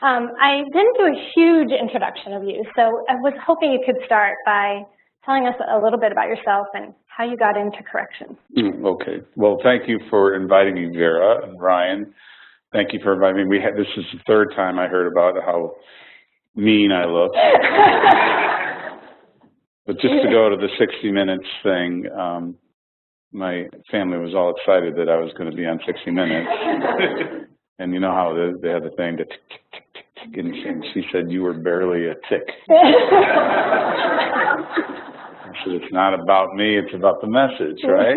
I didn't do a huge introduction of you, so I was hoping you could start by telling us a little bit about yourself and how you got into corrections. Okay. Well, thank you for inviting me, Vera and Ryan. Thank you for inviting me. This is the third time I heard about how mean I look. But just to go to the 60 Minutes thing, my family was all excited that I was going to be on 60 Minutes. And you know how they have the thing to tick, tick, tick, tick, tick, and she said, "You were barely a tick." I said, "It's not about me, it's about the message, right?"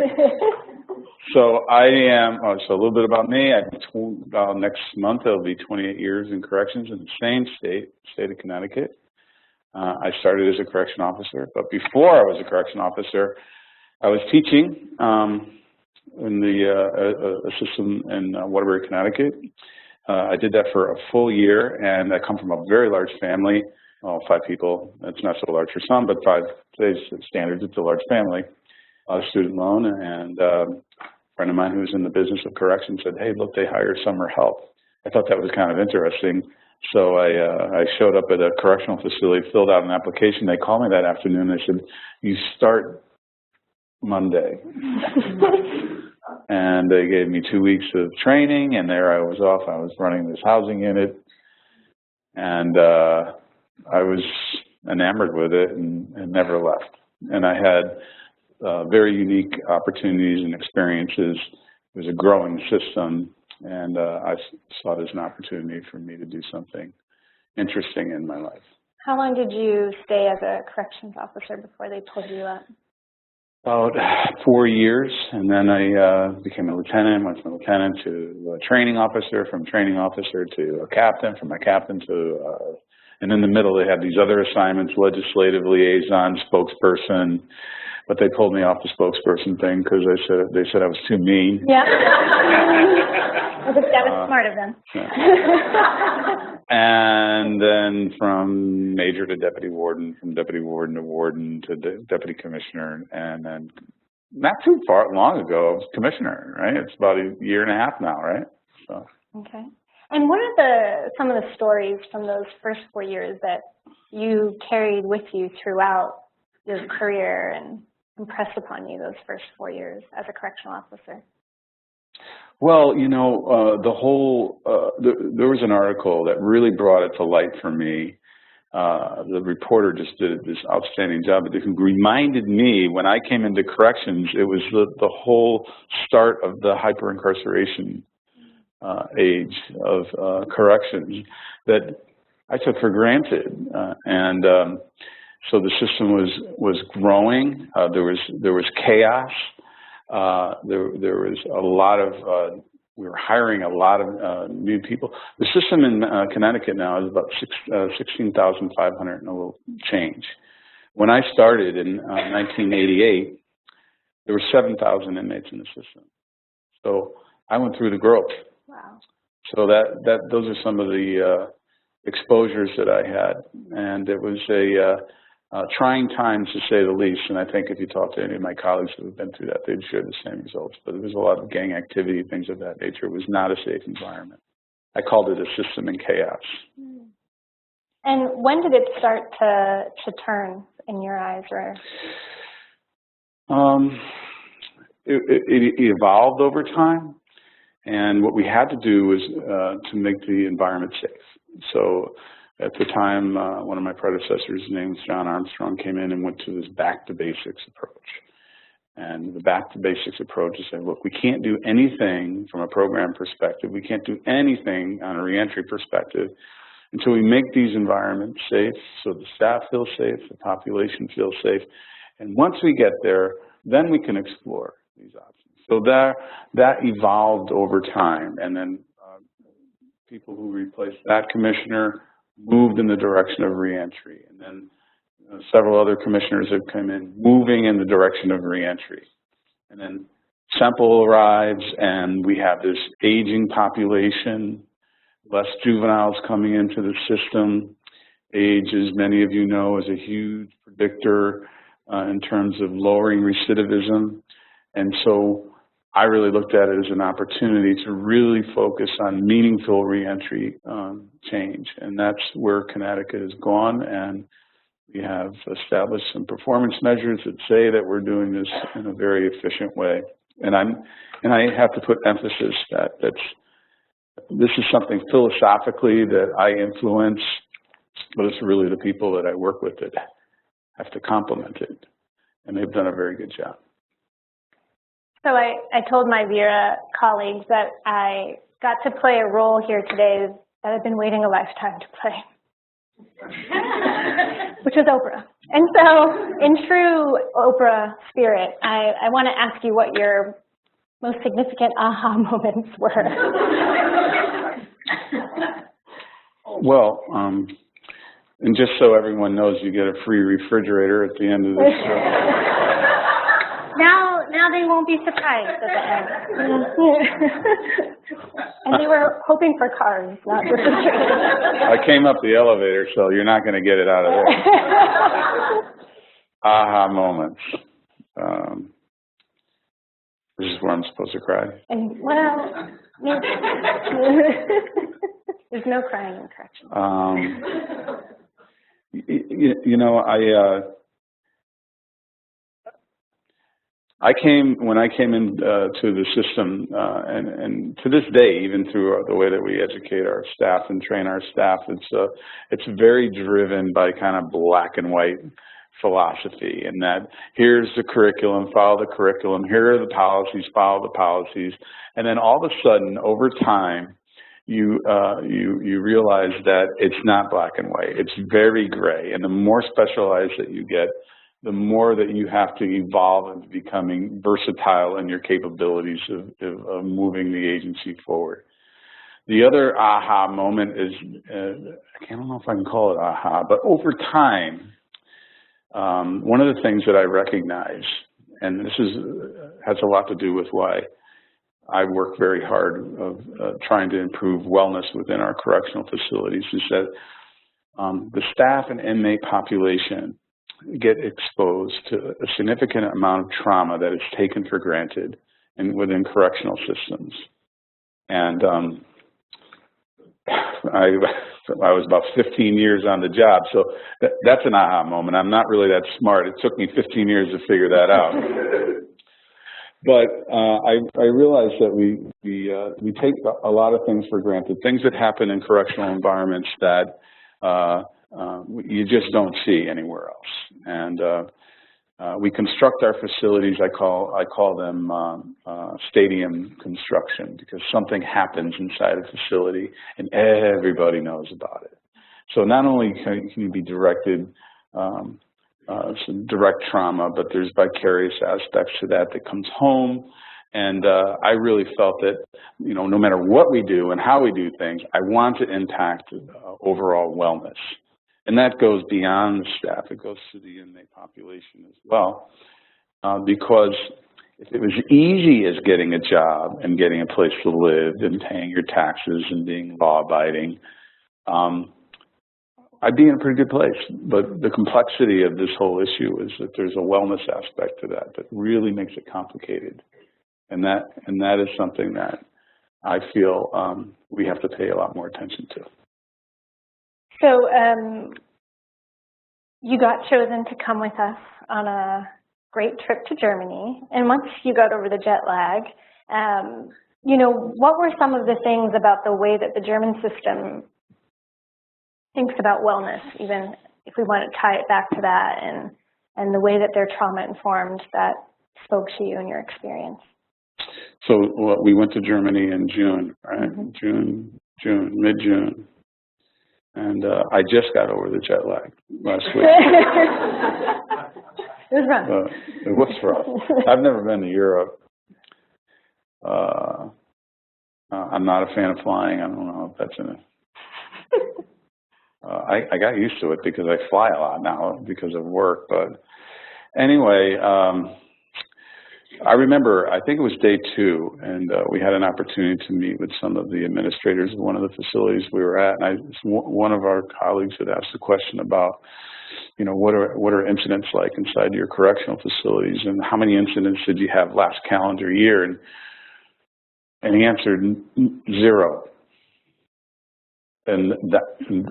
So I am, so a little bit about me. Next month, it'll be 28 years in corrections in the same state of Connecticut. I started as a correction officer, but before I was a correction officer, I was teaching in the system in Waterbury, Connecticut. I did that for a full year, and I come from a very large family. Well, 5 people. It's not so large for some, but 5 today's standards, it's a large family. A student loan, and a friend of mine who was in the business of correction said, "Hey, look, they hire summer help." I thought that was kind of interesting. So I showed up at a correctional facility, filled out an application. They called me that afternoon. They said, "You start Monday." And they gave me 2 weeks of training, and there I was off. I was running this housing unit, and I was enamored with it and never left. And I had very unique opportunities and experiences. It was a growing system, and I saw it as an opportunity for me to do something interesting in my life. How long did you stay as a corrections officer before they pulled you up? About 4 years, and then I became a lieutenant, went from lieutenant to a training officer, from training officer to a captain, from a captain to, and in the middle they had these other assignments, legislative liaison, spokesperson, but they pulled me off the spokesperson thing because they said I was too mean. Yeah. That was smart of them. Yeah. And then from major to deputy warden, from deputy warden to warden to deputy commissioner, and then not too long ago, I was commissioner, right? It's about a year and a half now, right? So. Okay. And what are some of the stories from those first 4 years that you carried with you throughout your career and impressed upon you those first 4 years as a correctional officer? Well, you know, there was an article that really brought it to light for me. The reporter just did this outstanding job, but who reminded me when I came into corrections, it was the whole start of the hyper-incarceration age of corrections that I took for granted. So the system was growing. There was chaos. There was a lot of, we were hiring a lot of new people. The system in Connecticut now is about 16,500 and a little change. When I started in 1988, there were 7,000 inmates in the system. So I went through the growth. Wow. So those are some of the exposures that I had, and it was trying times, to say the least, and I think if you talk to any of my colleagues who have been through that, they'd share the same results. But there was a lot of gang activity, things of that nature. It was not a safe environment. I called it a system in chaos. And when did it start to turn in your eyes? Or it evolved over time, and what we had to do was to make the environment safe. So at the time, one of my predecessors, named John Armstrong, came in and went to this back to basics approach. And the back to basics approach is saying, look, we can't do anything from a program perspective. We can't do anything on a reentry perspective until we make these environments safe, so the staff feels safe, the population feels safe. And once we get there, then we can explore these options. So that evolved over time. And then people who replaced that commissioner moved in the direction of reentry, and then several other commissioners have come in moving in the direction of reentry. And then Semple arrives, and we have this aging population, less juveniles coming into the system. Age, as many of you know, is a huge predictor in terms of lowering recidivism. And so I really looked at it as an opportunity to really focus on meaningful reentry change, and that's where Connecticut has gone. And we have established some performance measures that say that we're doing this in a very efficient way. And I have to put emphasis that this is something philosophically that I influence, but it's really the people that I work with that have to complement it, and they've done a very good job. So I told my Vera colleagues that I got to play a role here today that I've been waiting a lifetime to play, which was Oprah. And so in true Oprah spirit, I want to ask you what your most significant aha moments were. Well, and just so everyone knows, you get a free refrigerator at the end of this show. Now they won't be surprised at the end. And they were hoping for cars, not refrigerators. I came up the elevator, so you're not going to get it out of there. Aha moments. This is where I'm supposed to cry. And, well, there's no crying in correction. You know, when I came in to the system, and to this day, even through the way that we educate our staff and train our staff, it's very driven by kind of black and white philosophy, and that here's the curriculum, follow the curriculum, here are the policies, follow the policies, and then all of a sudden, over time, you realize that it's not black and white. It's very gray, and the more specialized that you get, the more that you have to evolve into becoming versatile in your capabilities of moving the agency forward. The other aha moment is, I don't know if I can call it aha, but over time, one of the things that I recognize, and this has a lot to do with why I work very hard of trying to improve wellness within our correctional facilities, is that the staff and inmate population get exposed to a significant amount of trauma that is taken for granted within correctional systems. And I was about 15 years on the job, so that's an aha moment. I'm not really that smart. It took me 15 years to figure that out. But I realized that we take a lot of things for granted, things that happen in correctional environments that you just don't see anywhere else. And we construct our facilities, I call them stadium construction, because something happens inside a facility and everybody knows about it. So not only can you be directed some direct trauma, but there's vicarious aspects to that comes home. And I really felt that, you know, no matter what we do and how we do things, I want to impact overall wellness. And that goes beyond the staff. It goes to the inmate population as well. Because if it was easy as getting a job and getting a place to live and paying your taxes and being law-abiding, I'd be in a pretty good place. But the complexity of this whole issue is that there's a wellness aspect to that really makes it complicated. And that is something that I feel we have to pay a lot more attention to. So you got chosen to come with us on a great trip to Germany, and once you got over the jet lag, you know, what were some of the things about the way that the German system thinks about wellness, even if we want to tie it back to that, and the way that they're trauma-informed, that spoke to you in your experience? So we went to Germany in June, right? Mm-hmm. Mid-June. And I just got over the jet lag last week. It was rough. It was rough. I've never been to Europe. I'm not a fan of flying. I don't know if that's in it. I got used to it because I fly a lot now because of work. But anyway, I remember, I think it was day 2, and we had an opportunity to meet with some of the administrators of one of the facilities we were at, and one of our colleagues had asked a question about, you know, what are incidents like inside your correctional facilities, and how many incidents did you have last calendar year? And he answered 0. And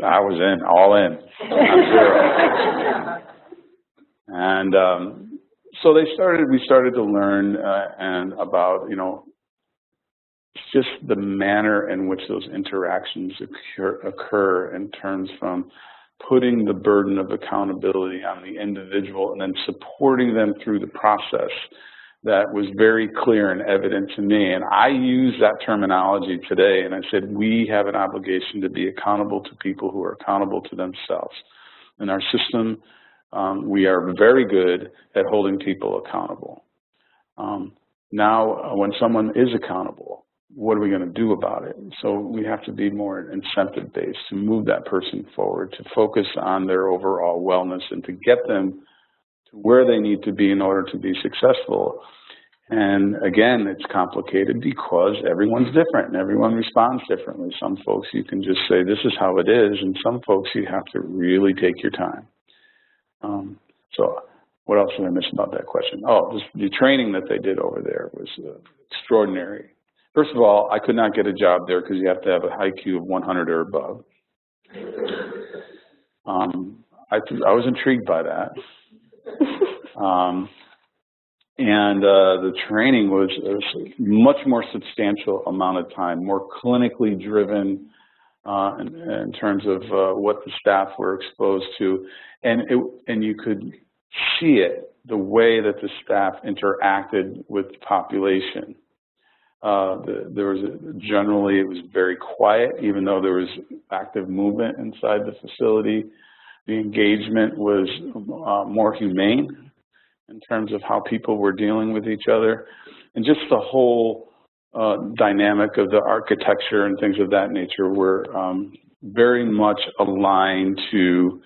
I was in, all in, on 0. And so we started to learn and about, you know, just the manner in which those interactions occur in terms from putting the burden of accountability on the individual and then supporting them through the process. That was very clear and evident to me. And I use that terminology today, and I said, we have an obligation to be accountable to people who are accountable to themselves. In our system, we are very good at holding people accountable. Now, when someone is accountable, what are we going to do about it? So we have to be more incentive-based to move that person forward, to focus on their overall wellness, and to get them to where they need to be in order to be successful. And again, it's complicated because everyone's different and everyone responds differently. Some folks you can just say, this is how it is, and some folks you have to really take your time. So what else did I miss about that question? Oh, just the training that they did over there was extraordinary. First of all, I could not get a job there because you have to have a IQ of 100 or above. I was intrigued by that. And the training was a much more substantial amount of time, more clinically driven in terms of what the staff were exposed to. And you could see it, the way that the staff interacted with the population. Generally, it was very quiet, even though there was active movement inside the facility. The engagement was more humane in terms of how people were dealing with each other, and just the whole dynamic of the architecture and things of that nature were very much aligned to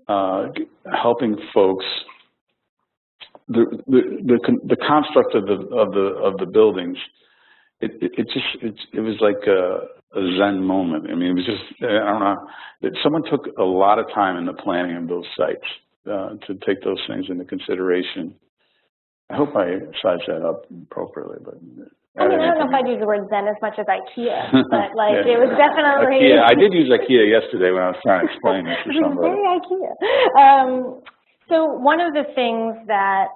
helping folks. The construct of the buildings, it was like a Zen moment. I mean, it was just, I don't know, someone took a lot of time in the planning of those sites to take those things into consideration. I hope I sized that up appropriately, but. I mean, I don't know if I'd use the word Zen as much as IKEA, but like it was definitely. IKEA. I did use IKEA yesterday when I was trying to explain this to somebody. Very IKEA. So one of the things that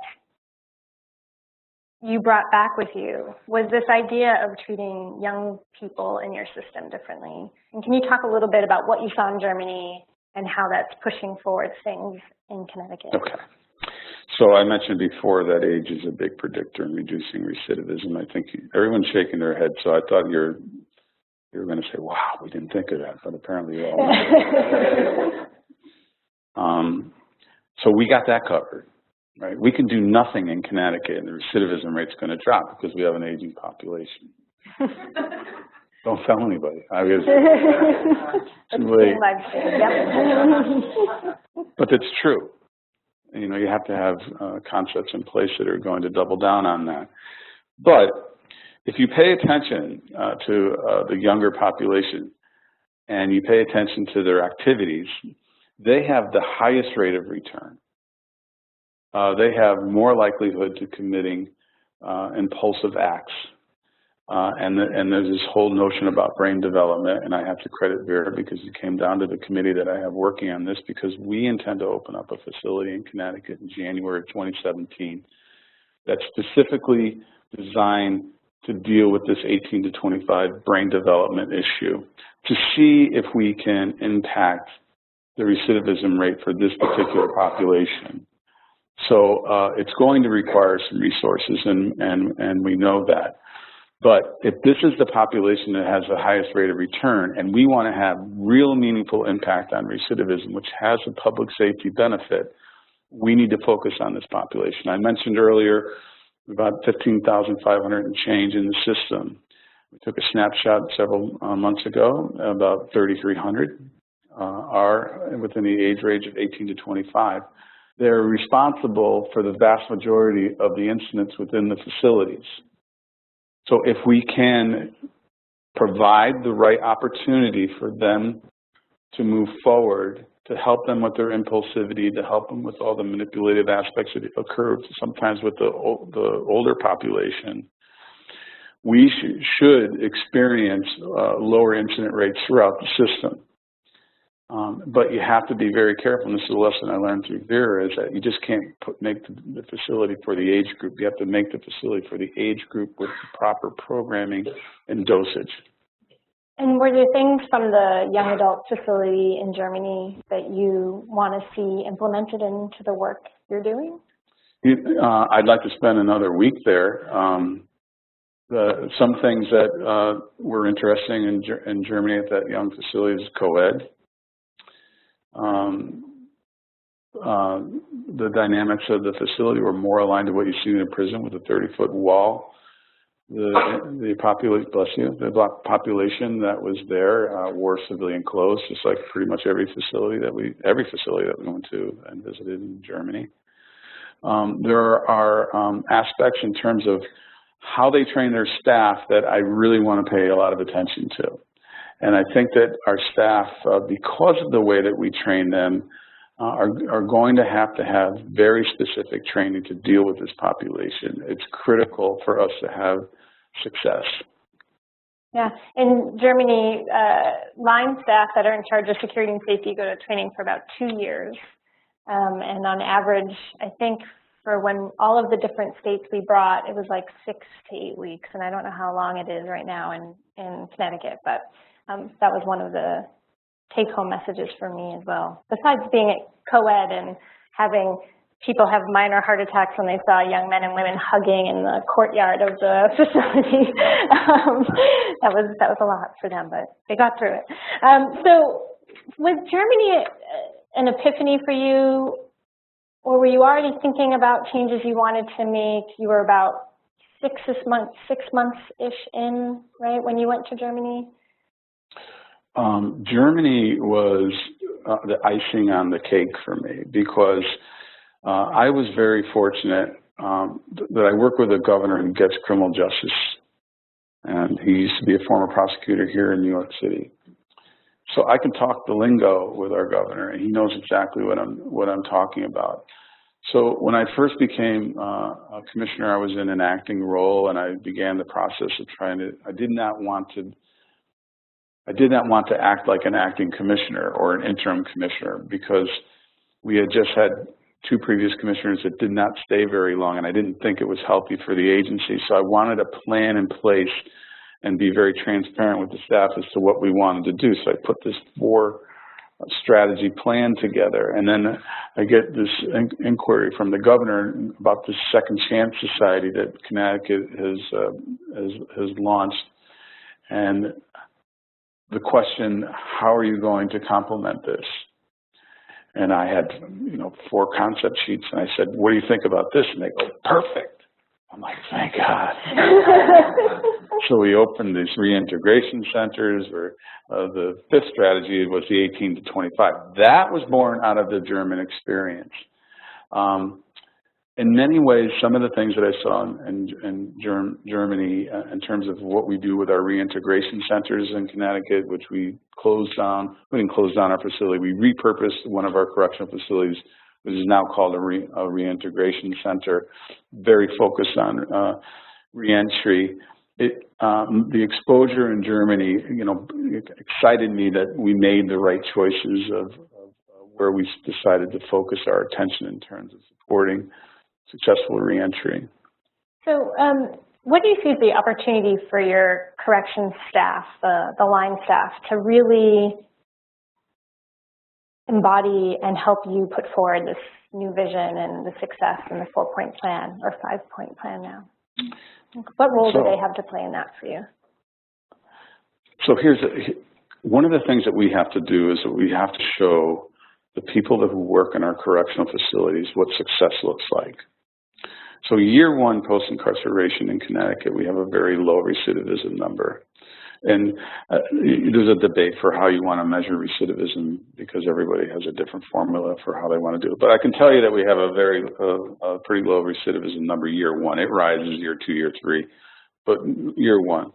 you brought back with you was this idea of treating young people in your system differently. And can you talk a little bit about what you saw in Germany and how that's pushing forward things in Connecticut? Okay. So I mentioned before that age is a big predictor in reducing recidivism. I think everyone's shaking their head, so I thought you were going to say, wow, we didn't think of that, but apparently you all So we got that covered, right? We can do nothing in Connecticut, and the recidivism rate's going to drop because we have an aging population. Don't tell anybody. Too late. But it's true. You know, you have to have concepts in place that are going to double down on that. But if you pay attention to the younger population and you pay attention to their activities, they have the highest rate of return. They have more likelihood to committing impulsive acts. And there's this whole notion about brain development, and I have to credit Vera because it came down to the committee that I have working on this, because we intend to open up a facility in Connecticut in January of 2017 that's specifically designed to deal with this 18 to 25 brain development issue, to see if we can impact the recidivism rate for this particular population. So it's going to require some resources, and we know that. But if this is the population that has the highest rate of return, and we want to have real meaningful impact on recidivism, which has a public safety benefit, we need to focus on this population. I mentioned earlier about 15,500 and change in the system. We took a snapshot several months ago. About 3,300 are within the age range of 18 to 25. they're responsible for the vast majority of the incidents within the facilities. So if we can provide the right opportunity for them to move forward, to help them with their impulsivity, to help them with all the manipulative aspects that occur sometimes with the older population, we should experience lower incident rates throughout the system. But you have to be very careful, and this is a lesson I learned through Vera, is that you just can't make the facility for the age group. You have to make the facility for the age group with the proper programming and dosage. And were there things from the young adult facility in Germany that you want to see implemented into the work you're doing? I'd like to spend another week there. Some things that were interesting in Germany at that young facility is co-ed. The dynamics of the facility were more aligned to what you see in a prison with a 30-foot wall. The population, bless you, the black population that was there wore civilian clothes, just like pretty much every facility that we went to and visited in Germany. There are aspects in terms of how they train their staff that I really want to pay a lot of attention to. And I think that our staff, because of the way that we train them, are going to have very specific training to deal with this population. It's critical for us to have success. Yeah, in Germany, line staff that are in charge of security and safety go to training for about 2 years. And on average, I think for when all of the different states we brought, it was like 6 to 8 weeks. And I don't know how long it is right now in Connecticut, but that was one of the take-home messages for me as well. Besides being at co-ed and having people have minor heart attacks when they saw young men and women hugging in the courtyard of the facility, that was a lot for them, but they got through it. So was Germany an epiphany for you, or were you already thinking about changes you wanted to make? You were about 6 months-ish in, right, when you went to Germany? Germany was the icing on the cake for me, because I was very fortunate that I work with a governor who gets criminal justice, and he used to be a former prosecutor here in New York City. So I can talk the lingo with our governor, and he knows exactly what I'm talking about. So when I first became a commissioner, I was in an acting role, and I began the process of I did not want to act like an acting commissioner or an interim commissioner, because we had just had 2 previous commissioners that did not stay very long, and I didn't think it was healthy for the agency. So I wanted a plan in place and be very transparent with the staff as to what we wanted to do. So I put this 4-strategy plan together, and then I get this inquiry from the governor about this Second Chance Society that Connecticut has launched, and the question, how are you going to complement this? And I had, 4 concept sheets, and I said, what do you think about this? And they go, perfect. I'm like, thank God. So we opened these reintegration centers, or the 5th strategy was the 18 to 25. That was born out of the German experience. In many ways, some of the things that I saw in Germany in terms of what we do with our reintegration centers in Connecticut, which we closed down. We didn't close down our facility. We repurposed one of our correctional facilities, which is now called a reintegration center, very focused on reentry. The exposure in Germany, excited me that we made the right choices of where we decided to focus our attention in terms of supporting successful reentry. So what do you see as the opportunity for your corrections staff, the line staff, to really embody and help you put forward this new vision and the success and the 4-point plan, or 5-point plan now? What role do they have to play in that for you? So one of the things that we have to do is that we have to show the people who work in our correctional facilities what success looks like. So year 1 post-incarceration in Connecticut, we have a very low recidivism number. And there's a debate for how you want to measure recidivism because everybody has a different formula for how they want to do it. But I can tell you that we have a pretty low recidivism number year one. It rises year two, year three, but year one.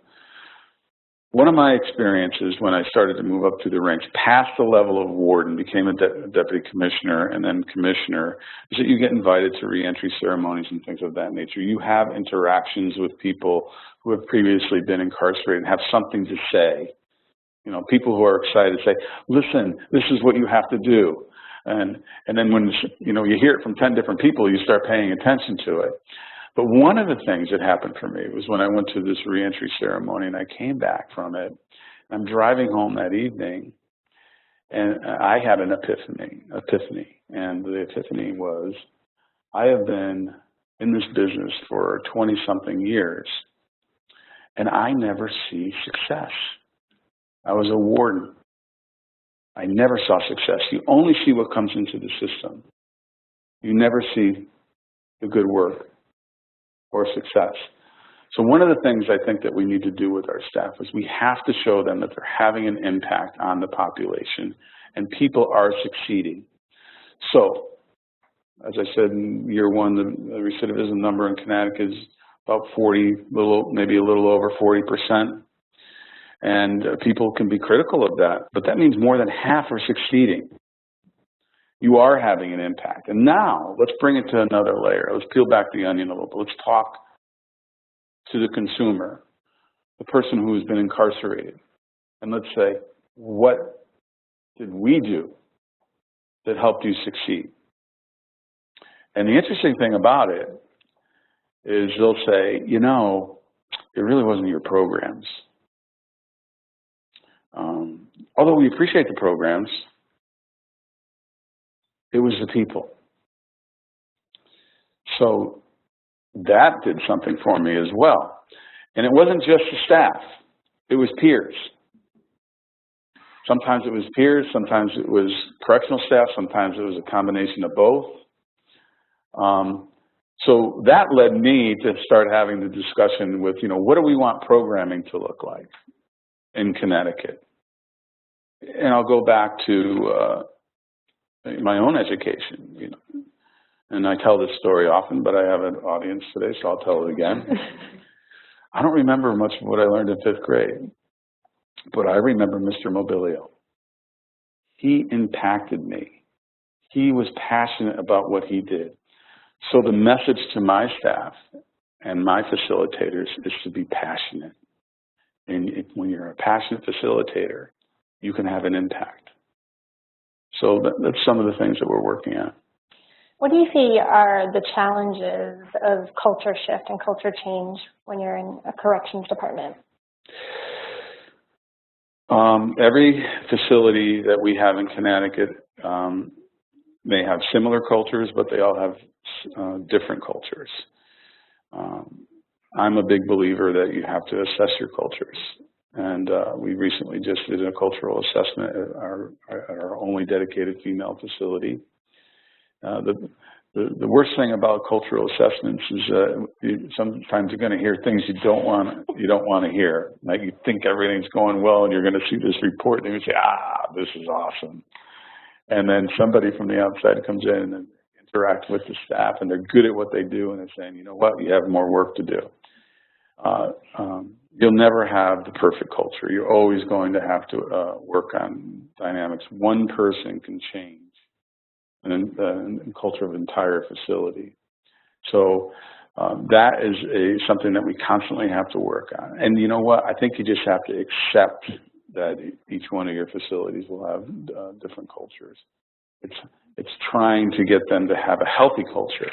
One of my experiences when I started to move up through the ranks, past the level of warden, became a deputy commissioner and then commissioner, is that you get invited to reentry ceremonies and things of that nature. You have interactions with people who have previously been incarcerated and have something to say. You know, people who are excited say, listen, this is what you have to do. And then when, you know, you hear it from 10 different people, you start paying attention to it. But one of the things that happened for me was when I went to this reentry ceremony and I came back from it. I'm driving home that evening and I had an epiphany. And the epiphany was, I have been in this business for 20-something years and I never see success. I was a warden. I never saw success. You only see what comes into the system. You never see the good work or success. So one of the things I think that we need to do with our staff is we have to show them that they're having an impact on the population and people are succeeding. So, as I said in year one, the recidivism number in Connecticut is about 40, maybe a little over 40%. And people can be critical of that, but that means more than half are succeeding. You are having an impact. And now, let's bring it to another layer. Let's peel back the onion a little bit. Let's talk to the consumer, the person who has been incarcerated. And let's say, what did we do that helped you succeed? And the interesting thing about it is they'll say, you know, it really wasn't your programs. Although we appreciate the programs, it was the people. So that did something for me as well. And it wasn't just the staff, it was peers. Sometimes it was peers, sometimes it was correctional staff, sometimes it was a combination of both. So that led me to start having the discussion with, you know, what do we want programming to look like in Connecticut? And I'll go back to my own education, you know, and I tell this story often, but I have an audience today, so I'll tell it again. I don't remember much of what I learned in 5th grade, but I remember Mr. Mobilio. He impacted me. He was passionate about what he did. So the message to my staff and my facilitators is to be passionate. And when you're a passionate facilitator, you can have an impact. So that's some of the things that we're working on. What do you see are the challenges of culture shift and culture change when you're in a corrections department? Every facility that we have in Connecticut may have similar cultures, but they all have different cultures. I'm a big believer that you have to assess your cultures. And we recently just did a cultural assessment at our only dedicated female facility. The worst thing about cultural assessments is sometimes you're going to hear things you don't want to hear. Like you think everything's going well, and you're going to see this report, and you say, "Ah, this is awesome." And then somebody from the outside comes in and interact with the staff, and they're good at what they do, and they're saying, "You know what? You have more work to do." You'll never have the perfect culture. You're always going to have to work on dynamics. One person can change the culture of an entire facility. So that is something that we constantly have to work on. And you know what? I think you just have to accept that each one of your facilities will have different cultures. It's trying to get them to have a healthy culture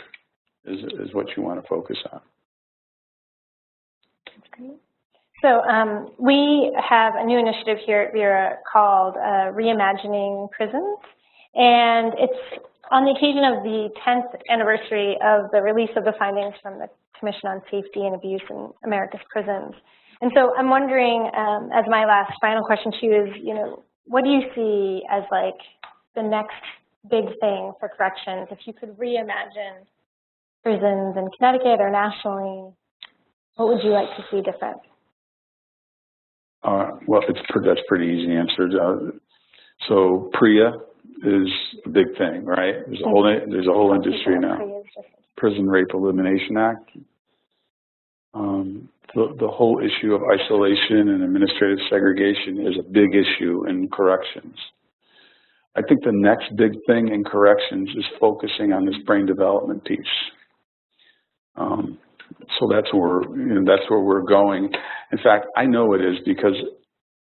is what you want to focus on. That's great. So we have a new initiative here at Vera called Reimagining Prisons. And it's on the occasion of the 10th anniversary of the release of the findings from the Commission on Safety and Abuse in America's Prisons. And so I'm wondering, as my last final question to you is, you know, what do you see as like the next big thing for corrections? If you could reimagine prisons in Connecticut or nationally, what would you like to see different? Well, that's pretty easy answer. So PREA is a big thing, right? There's a whole industry now. Prison Rape Elimination Act. The whole issue of isolation and administrative segregation is a big issue in corrections. I think the next big thing in corrections is focusing on this brain development piece. So that's where we're going. In fact, I know it is because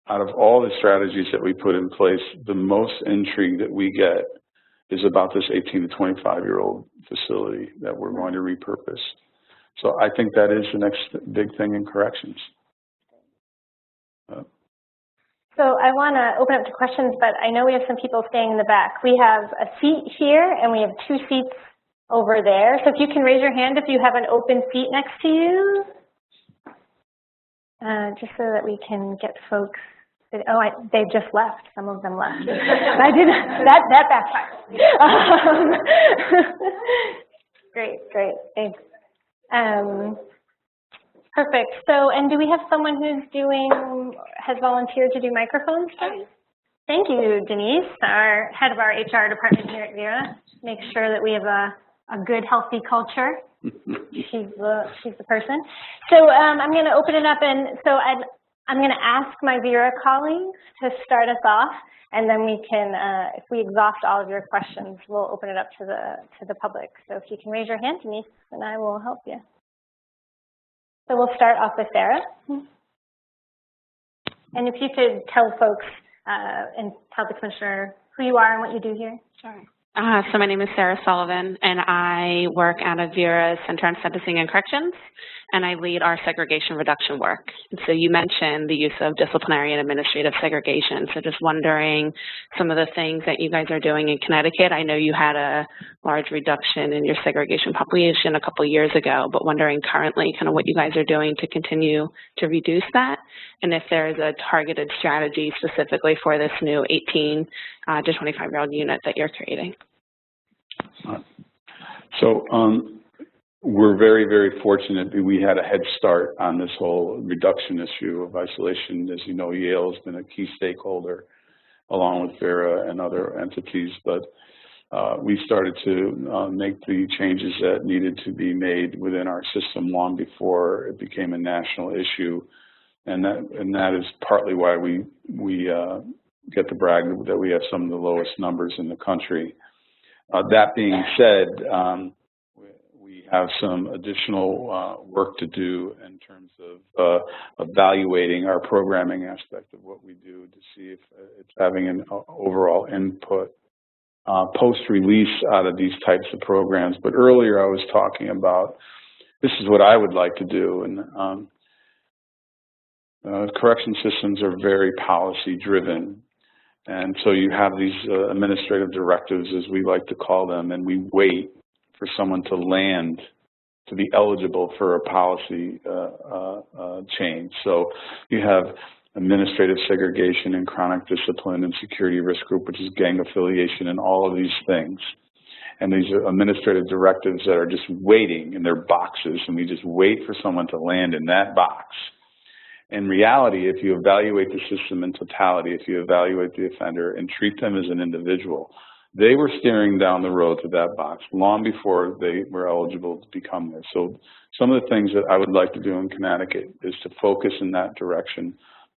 out of all the strategies that we put in place, the most intrigue that we get is about this 18 to 25-year-old facility that we're going to repurpose. So I think that is the next big thing in corrections. So I want to open up to questions, but I know we have some people staying in the back. We have a seat here, and we have 2 seats over there. So if you can raise your hand if you have an open seat next to you, just so that we can get folks. Oh, they just left. Some of them left. I didn't. That backfired. Great. Thanks. Perfect. So, and do we have someone who's has volunteered to do microphones? Thank you, Denise, our head of our HR department here at Vera. Make sure that we have a good, healthy culture. She's the person. So I'm going to open it up, and so I'm going to ask my Vera colleagues to start us off, and then we can, if we exhaust all of your questions, we'll open it up to the public. So if you can raise your hand, Denise, and I will help you. So we'll start off with Vera. And if you could tell folks and tell the Commissioner who you are and what you do here. Sure. So my name is Sarah Sullivan, and I work out of Vera's Center on Sentencing and Corrections, and I lead our segregation reduction work. And so you mentioned the use of disciplinary and administrative segregation. So just wondering some of the things that you guys are doing in Connecticut. I know you had a large reduction in your segregation population a couple of years ago, but wondering currently kind of what you guys are doing to continue to reduce that, and if there's a targeted strategy specifically for this new 18 to 25-year-old unit that you're creating. So we're very, very fortunate that we had a head start on this whole reduction issue of isolation. As you know, Yale has been a key stakeholder along with Vera and other entities, but we started to make the changes that needed to be made within our system long before it became a national issue, and that is partly why we get to brag that we have some of the lowest numbers in the country. That being said, we have some additional work to do in terms of evaluating our programming aspect of what we do to see if it's having an overall input post-release out of these types of programs. But earlier I was talking about this is what I would like to do, and correction systems are very policy-driven. And so you have these administrative directives, as we like to call them, and we wait for someone to land to be eligible for a policy change. So you have administrative segregation and chronic discipline and security risk group, which is gang affiliation, and all of these things. And these are administrative directives that are just waiting in their boxes, and we just wait for someone to land in that box. In reality, if you evaluate the system in totality, if you evaluate the offender and treat them as an individual, they were steering down the road to that box long before they were eligible to become there. So some of the things that I would like to do in Connecticut is to focus in that direction,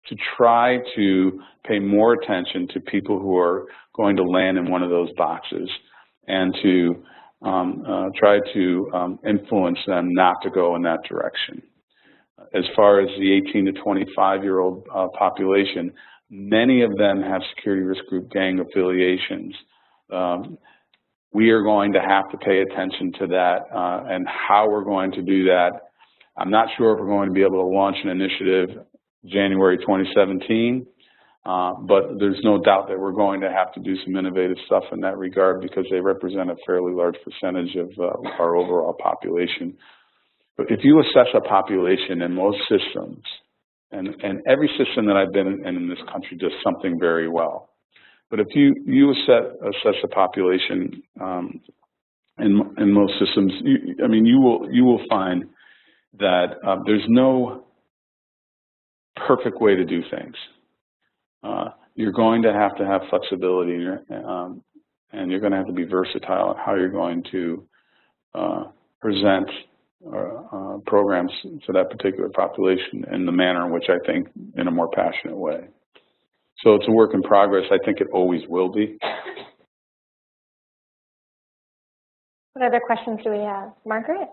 to try to pay more attention to people who are going to land in one of those boxes, and to try to influence them not to go in that direction. As far as the 18 to 25-year-old population, many of them have security risk group gang affiliations. We are going to have to pay attention to that and how we're going to do that. I'm not sure if we're going to be able to launch an initiative January 2017, but there's no doubt that we're going to have to do some innovative stuff in that regard because they represent a fairly large percentage of our overall population. But if you assess a population in most systems, and every system that I've been in this country does something very well, but if you assess a population in most systems, you will find that there's no perfect way to do things. You're going to have flexibility, and you're going to have to be versatile in how you're going to present programs to that particular population in the manner in which I think in a more passionate way. So it's a work in progress. I think it always will be. What other questions do we have? Margaret?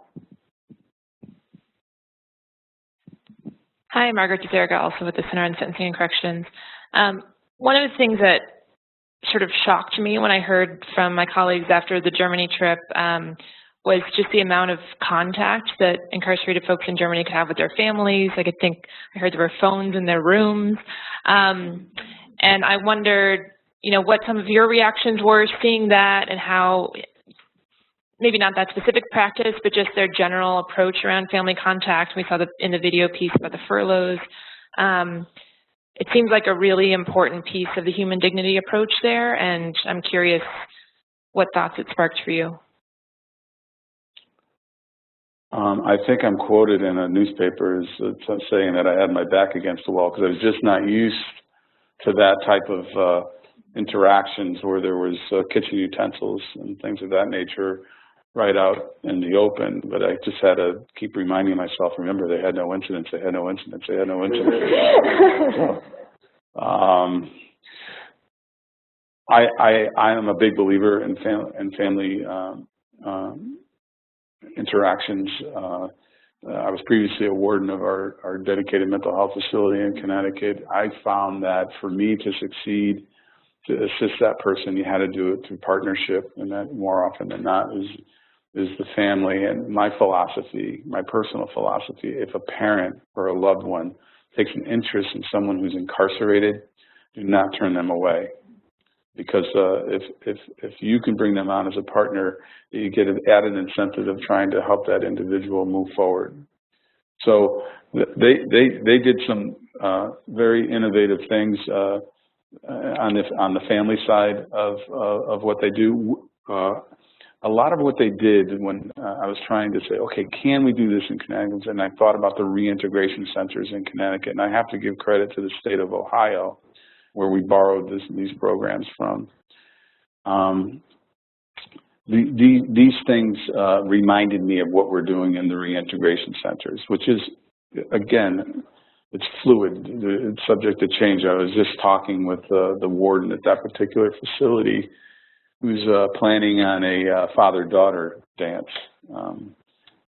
Hi, Margaret DeZerga, also with the Center on Sentencing and Corrections. One of the things that sort of shocked me when I heard from my colleagues after the Germany trip was just the amount of contact that incarcerated folks in Germany could have with their families. Like I heard there were phones in their rooms. And I wondered, what some of your reactions were seeing that and how, maybe not that specific practice, but just their general approach around family contact. We saw in the video piece about the furloughs. It seems like a really important piece of the human dignity approach there, and I'm curious what thoughts it sparked for you. I think I'm quoted in a newspaper as saying that I had my back against the wall because I was just not used to that type of interactions where there was kitchen utensils and things of that nature right out in the open. But I just had to keep reminding myself, remember, they had no incidents, they had no incidents, they had no incidents. I am a big believer in family interactions. I was previously a warden of our dedicated mental health facility in Connecticut. I found that for me to succeed, to assist that person, you had to do it through partnership, and that more often than not is the family. And my philosophy, my personal philosophy, if a parent or a loved one takes an interest in someone who's incarcerated, do not turn them away. Because if you can bring them on as a partner, you get an added incentive of trying to help that individual move forward. So they did some very innovative things on the family side of what they do. A lot of what they did when I was trying to say, okay, can we do this in Connecticut? And I thought about the reintegration centers in Connecticut, and I have to give credit to the state of Ohio, where we borrowed these programs from. These things reminded me of what we're doing in the reintegration centers, which is, again, it's fluid, it's subject to change. I was just talking with the warden at that particular facility who's planning on a father-daughter dance,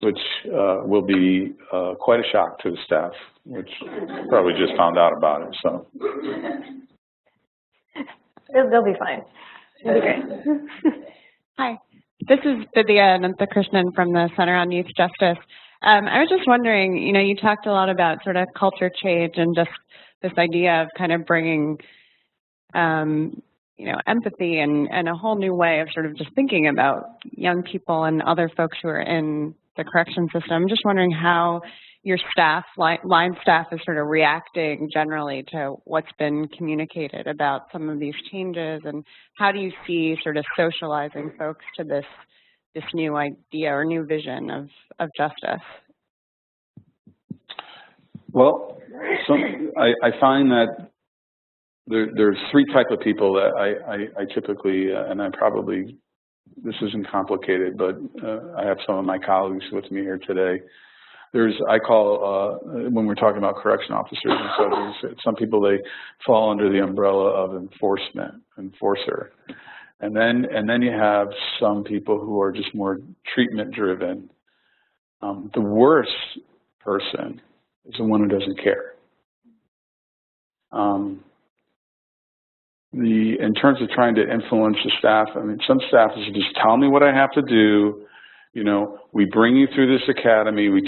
which will be quite a shock to the staff, which probably just found out about it, so. They'll be fine. It'll be great. Hi, this is Vidya Ananthakrishnan from the Center on Youth Justice. I was just wondering, you talked a lot about sort of culture change and just this idea of kind of bringing, empathy and a whole new way of sort of just thinking about young people and other folks who are in the correction system. I'm just wondering how your staff, line staff, is sort of reacting generally to what's been communicated about some of these changes, and how do you see sort of socializing folks to this new idea or new vision of justice? Well, I find that there's three types of people that I typically, and I probably, this isn't complicated, but I have some of my colleagues with me here today. I call, when we're talking about correction officers and so some people, they fall under the umbrella of enforcer. And then you have some people who are just more treatment driven. The worst person is the one who doesn't care. In terms of trying to influence the staff, I mean, some staff is just tell me what I have to do. We bring you through this academy. We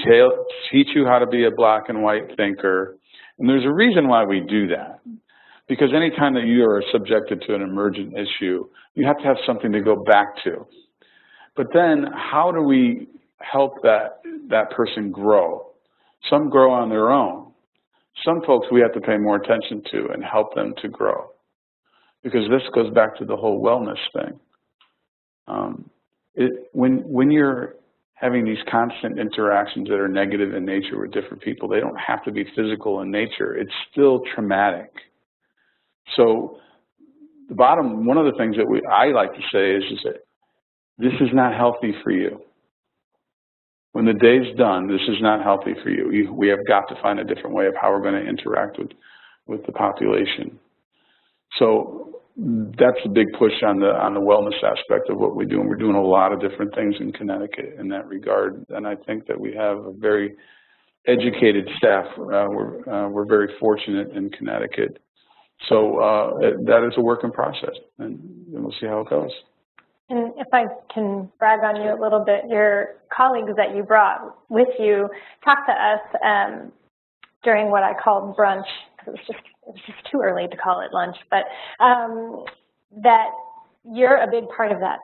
teach you how to be a black and white thinker. And there's a reason why we do that. Because anytime that you are subjected to an emergent issue, you have to have something to go back to. But then how do we help that person grow? Some grow on their own. Some folks we have to pay more attention to and help them to grow. Because this goes back to the whole wellness thing. When you're having these constant interactions that are negative in nature with different people. They don't have to be physical in nature. It's still traumatic. So one of the things that I like to say is that this is not healthy for you. When the day's done, this is not healthy for you. We have got to find a different way of how we're going to interact with the population. So that's a big push on the wellness aspect of what we do, and we're doing a lot of different things in Connecticut in that regard. And I think that we have a very educated staff. We're very fortunate in Connecticut. So that is a work in process, and we'll see how it goes. And if I can brag on you a little bit, your colleagues that you brought with you talked to us during what I called brunch, because it was just too early to call it lunch, but that you're a big part of that,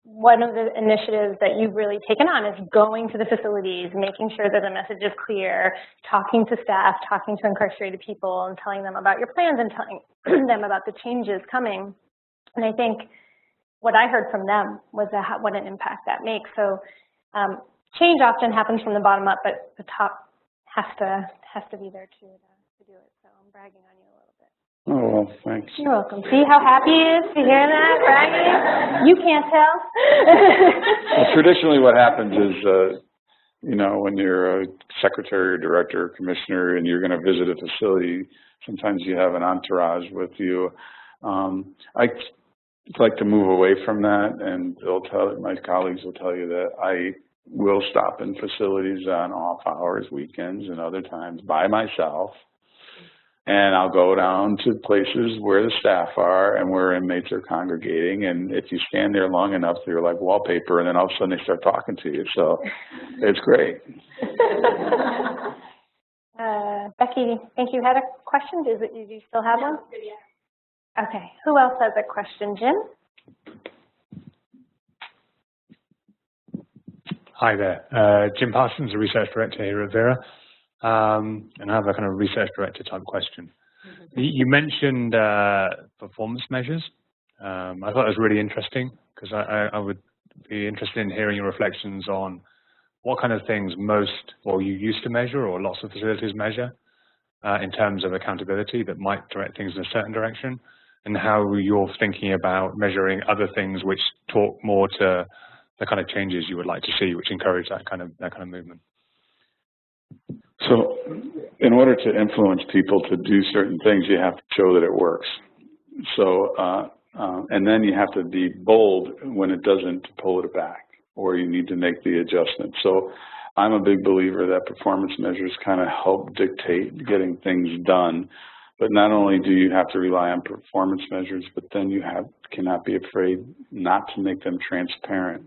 one of the initiatives that you've really taken on is going to the facilities, making sure that the message is clear, talking to staff, talking to incarcerated people, and telling them about your plans and telling them about the changes coming. And I think what I heard from them was what an impact that makes. So change often happens from the bottom up, but the top has to be there too to do it. So I'm bragging on you a little bit. Oh, well, thanks. You're welcome. See how happy he is to hear that, bragging? You can't tell. Well, traditionally what happens is, when you're a secretary or director or commissioner and you're going to visit a facility, sometimes you have an entourage with you. I like to move away from that, and my colleagues will tell you that I will stop in facilities on off hours, weekends, and other times by myself. And I'll go down to places where the staff are and where inmates are congregating. And if you stand there long enough, you're like wallpaper, and then all of a sudden they start talking to you. So it's great. Becky, I think you had a question. Did you still have one? Okay. Who else has a question? Jim? Hi there. Jim Parsons, a research director here at Vera. And I have a kind of research director type question. You mentioned performance measures. I thought it was really interesting because I would be interested in hearing your reflections on what kind of things you used to measure or lots of facilities measure in terms of accountability that might direct things in a certain direction, and how you're thinking about measuring other things which talk more to the kind of changes you would like to see, which encourage that kind of movement. So in order to influence people to do certain things, you have to show that it works. So, and then you have to be bold when it doesn't, to pull it back, or you need to make the adjustment. So I'm a big believer that performance measures kind of help dictate getting things done. But not only do you have to rely on performance measures, but then you cannot be afraid not to make them transparent.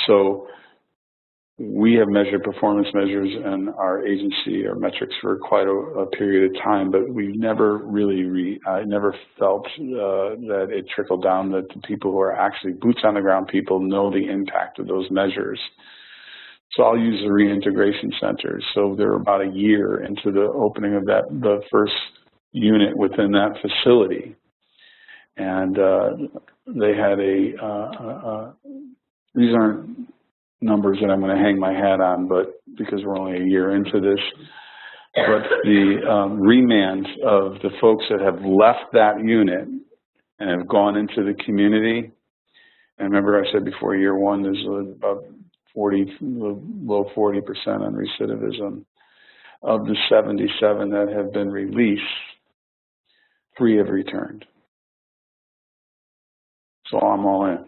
So we have measured performance measures in our agency or metrics for quite a period of time, but we never really, I never felt that it trickled down that the people who are actually boots on the ground people know the impact of those measures. So I'll use the reintegration centers. So they're about a year into the opening of the first unit within that facility. And they had these aren't numbers that I'm going to hang my hat on, but because we're only a year into this, but the remands of the folks that have left that unit and have gone into the community, and remember I said before, year one is about low 40% on recidivism. Of the 77 that have been released, 3 have returned. So I'm all in.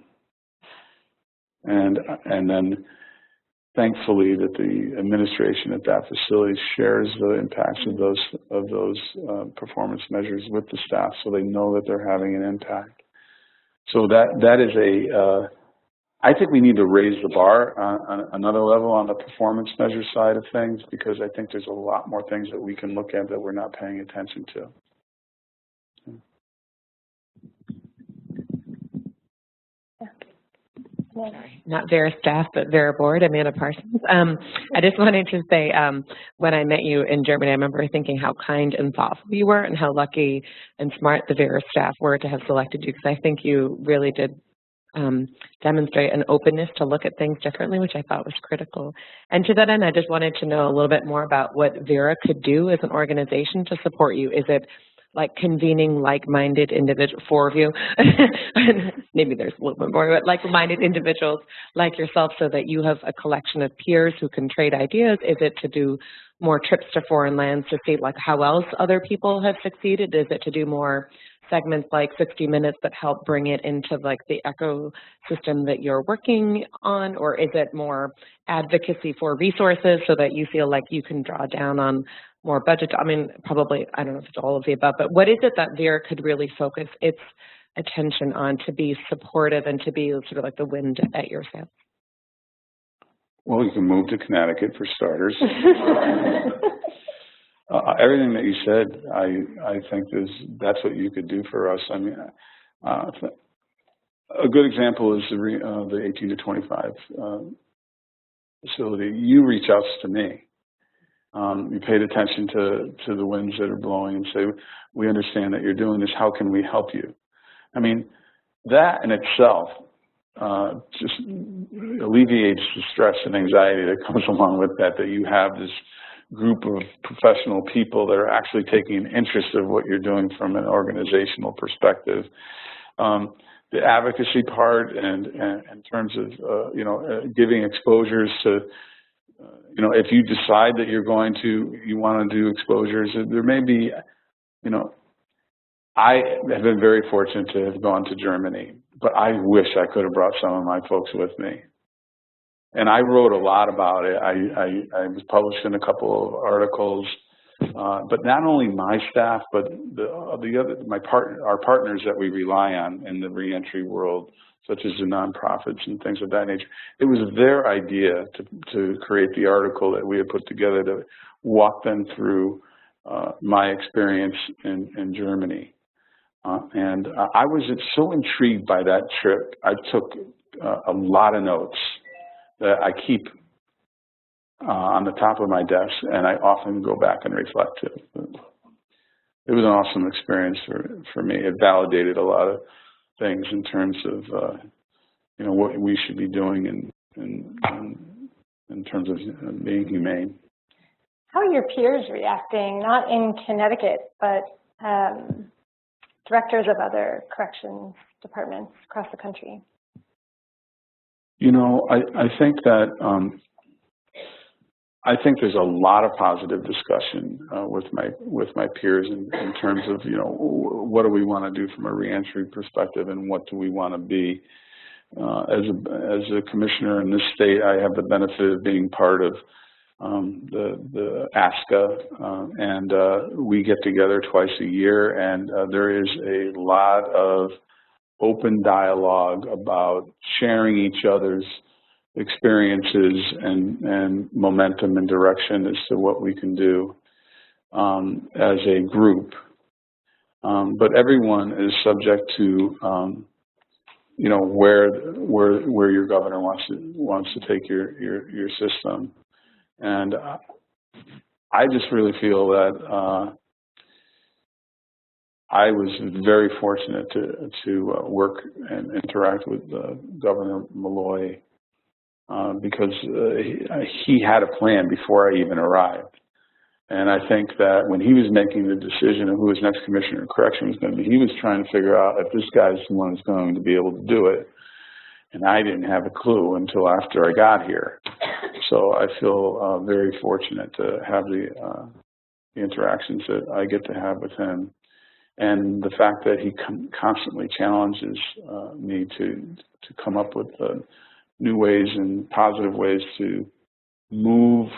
And then thankfully that the administration at that facility shares the impacts of those performance measures with the staff, so they know that they're having an impact. So that is I think we need to raise the bar on another level on the performance measure side of things, because I think there's a lot more things that we can look at that we're not paying attention to. Sorry, not Vera staff, but Vera board, Amanda Parsons. I just wanted to say, when I met you in Germany, I remember thinking how kind and thoughtful you were and how lucky and smart the Vera staff were to have selected you, because I think you really did demonstrate an openness to look at things differently, which I thought was critical. And to that end, I just wanted to know a little bit more about what Vera could do as an organization to support you. Is it like convening like-minded individuals, 4 of you, maybe there's a little bit more, but like-minded individuals like yourself so that you have a collection of peers who can trade ideas? Is it to do more trips to foreign lands to see like how else other people have succeeded? Is it to do more segments like 60 Minutes that help bring it into like the ecosystem that you're working on? Or is it more advocacy for resources so that you feel like you can draw down on more budget? I mean, probably, I don't know if it's all of the above, but what is it that Vera could really focus its attention on to be supportive and to be sort of like the wind at your sails? Well, you can move to Connecticut for starters. Everything that you said, I think that's what you could do for us. I mean, a good example is the 18 to 25 facility. You reach out to me. You paid attention to the winds that are blowing and say, we understand that you're doing this. How can we help you? I mean, that in itself just alleviates the stress and anxiety that comes along with that you have this group of professional people that are actually taking an interest of what you're doing from an organizational perspective. The advocacy part and in terms of, giving exposures to, if you decide that you want to do exposures, there may be, I have been very fortunate to have gone to Germany, but I wish I could have brought some of my folks with me. And I wrote a lot about it. I was published in a couple of articles, but not only my staff, but our partners that we rely on in the reentry world, such as the nonprofits and things of that nature. It was their idea to create the article that we had put together to walk them through my experience in Germany. And I was so intrigued by that trip. I took a lot of notes that I keep on the top of my desk, and I often go back and reflect to. It was an awesome experience for me. It validated a lot of things in terms of what we should be doing in terms of being humane. How are your peers reacting, not in Connecticut, but directors of other corrections departments across the country? I think that I think there's a lot of positive discussion with my peers in terms of what do we want to do from a reentry perspective and what do we want to be. As a commissioner in this state, I have the benefit of being part of the ASCA, and we get together twice a year, and there is a lot of open dialogue about sharing each other's experiences and momentum and direction as to what we can do as a group. But everyone is subject to where your governor wants to take your system, and I just really feel that I was very fortunate to work and interact with Governor Malloy because he had a plan before I even arrived. And I think that when he was making the decision of who his next commissioner of correction was going to be, he was trying to figure out if this guy's the one who's going to be able to do it. And I didn't have a clue until after I got here. So I feel very fortunate to have the interactions that I get to have with him. And the fact that he constantly challenges me to come up with new ways and positive ways to move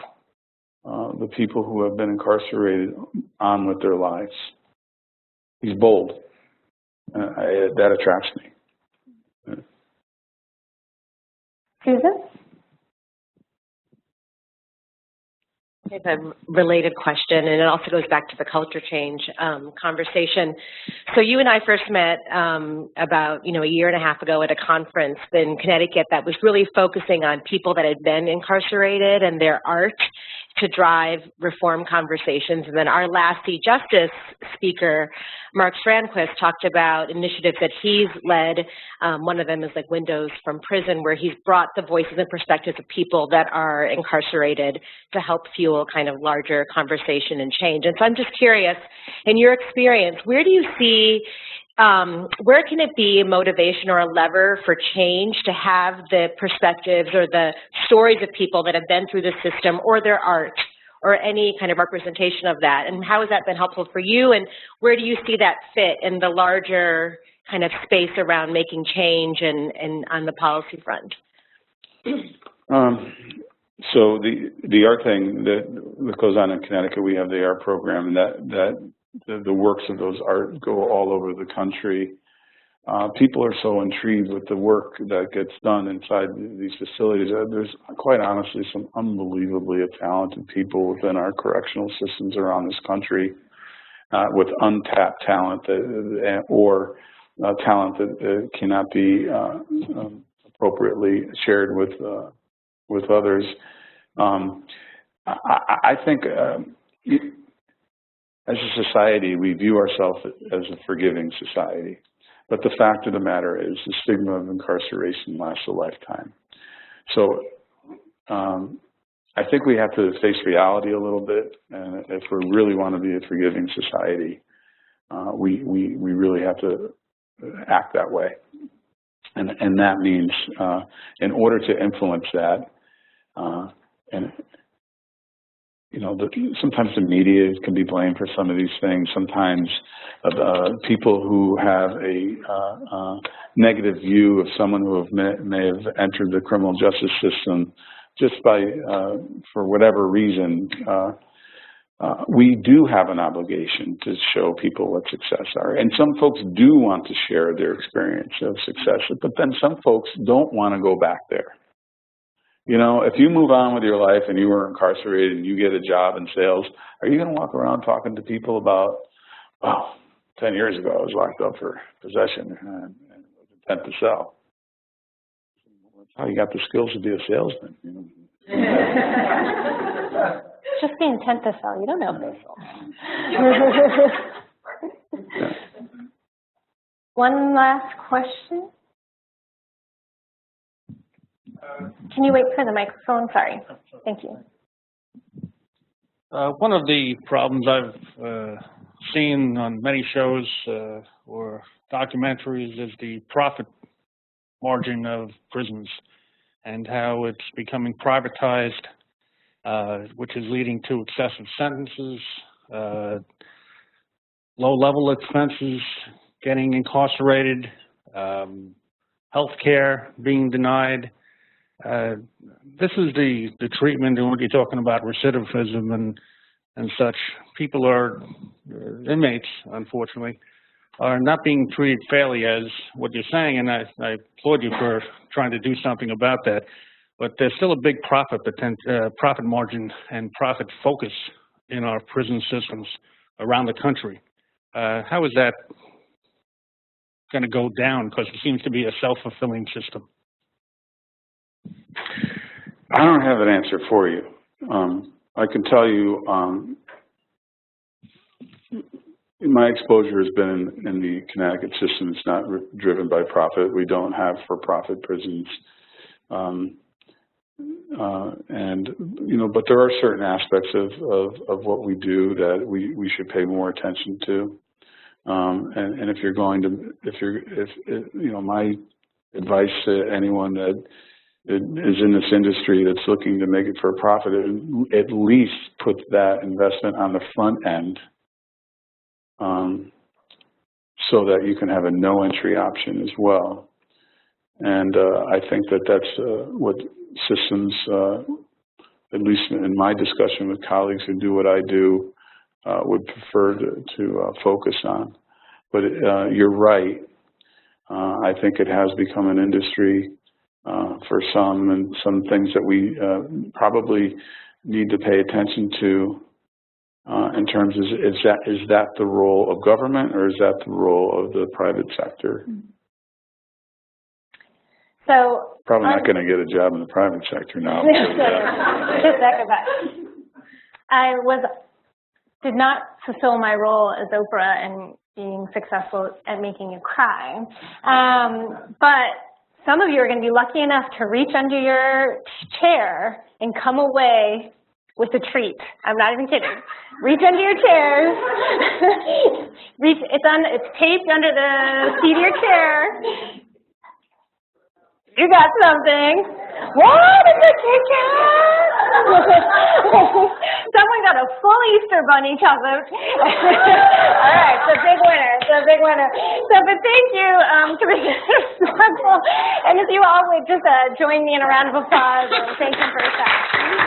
the people who have been incarcerated on with their lives. He's bold. That attracts me. Susan? It's a related question, and it also goes back to the culture change conversation. So you and I first met about a year and a half ago at a conference in Connecticut that was really focusing on people that had been incarcerated and their art to drive reform conversations. And then our last e-justice speaker, Mark Strandquist, talked about initiatives that he's led. One of them is like Windows from Prison, where he's brought the voices and perspectives of people that are incarcerated to help fuel kind of larger conversation and change. And so I'm just curious, in your experience, where do you see, where can it be a motivation or a lever for change to have the perspectives or the stories of people that have been through the system, or their art, or any kind of representation of that? And how has that been helpful for you? And where do you see that fit in the larger kind of space around making change and on the policy front? So the art thing that goes on in Connecticut, we have the art program, and the works of those art go all over the country. People are so intrigued with the work that gets done inside these facilities. There's quite honestly some unbelievably talented people within our correctional systems around this country with untapped talent or talent that cannot be appropriately shared with others. I think as a society, we view ourselves as a forgiving society. But the fact of the matter is the stigma of incarceration lasts a lifetime. So I think we have to face reality a little bit. And if we really want to be a forgiving society, we really have to act that way. And that means in order to influence that, and you know, sometimes the media can be blamed for some of these things. Sometimes people who have a negative view of someone who may have entered the criminal justice system just by, for whatever reason, we do have an obligation to show people what success are. And some folks do want to share their experience of success, but then some folks don't want to go back there. You know, if you move on with your life and you were incarcerated and you get a job in sales, are you going to walk around talking to people about, wow, 10 years ago I was locked up for possession and intent to sell? That's how you got the skills to be a salesman. You know? Just the intent to sell. You don't know if they sold. Yeah. One last question. Can you wait for the microphone? Sorry. Thank you. One of the problems I've seen on many shows or documentaries is the profit margin of prisons and how it's becoming privatized, which is leading to excessive sentences, low-level expenses, getting incarcerated, health care being denied. This is the treatment and what you're talking about, recidivism and such. People are, inmates, unfortunately, are not being treated fairly as what you're saying, and I applaud you for trying to do something about that. But there's still a big profit margin and profit focus in our prison systems around the country. How is that going to go down? Because it seems to be a self-fulfilling system. I don't have an answer for you. I can tell you my exposure has been in the Connecticut system. It's not driven by profit. We don't have for-profit prisons. And, you know, but there are certain aspects of what we do that we should pay more attention to. And if you're going to, if you know, my advice to anyone that is in this industry that's looking to make it for a profit, at least put that investment on the front end so that you can have a no entry option as well. And I think that that's what systems, at least in my discussion with colleagues who do what I do, would prefer to focus on. But you're right. I think it has become an industry for some, and some things that we probably need to pay attention to in terms of is that the role of government or is that the role of the private sector? So probably not going to get a job in the private sector now. Just that goodbye. I did not fulfill my role as Oprah and being successful at making you cry. But some of you are going to be lucky enough to reach under your chair and come away with a treat. I'm not even kidding. Reach under your chairs. It's taped under the seat of your chair. You got something. What in the kitchen? Someone got a full Easter bunny chocolate. All right, it's a big winner. It's a big winner. So, but thank you, Commissioner Semple. And if you all would just join me in a round of applause and thank you for your time.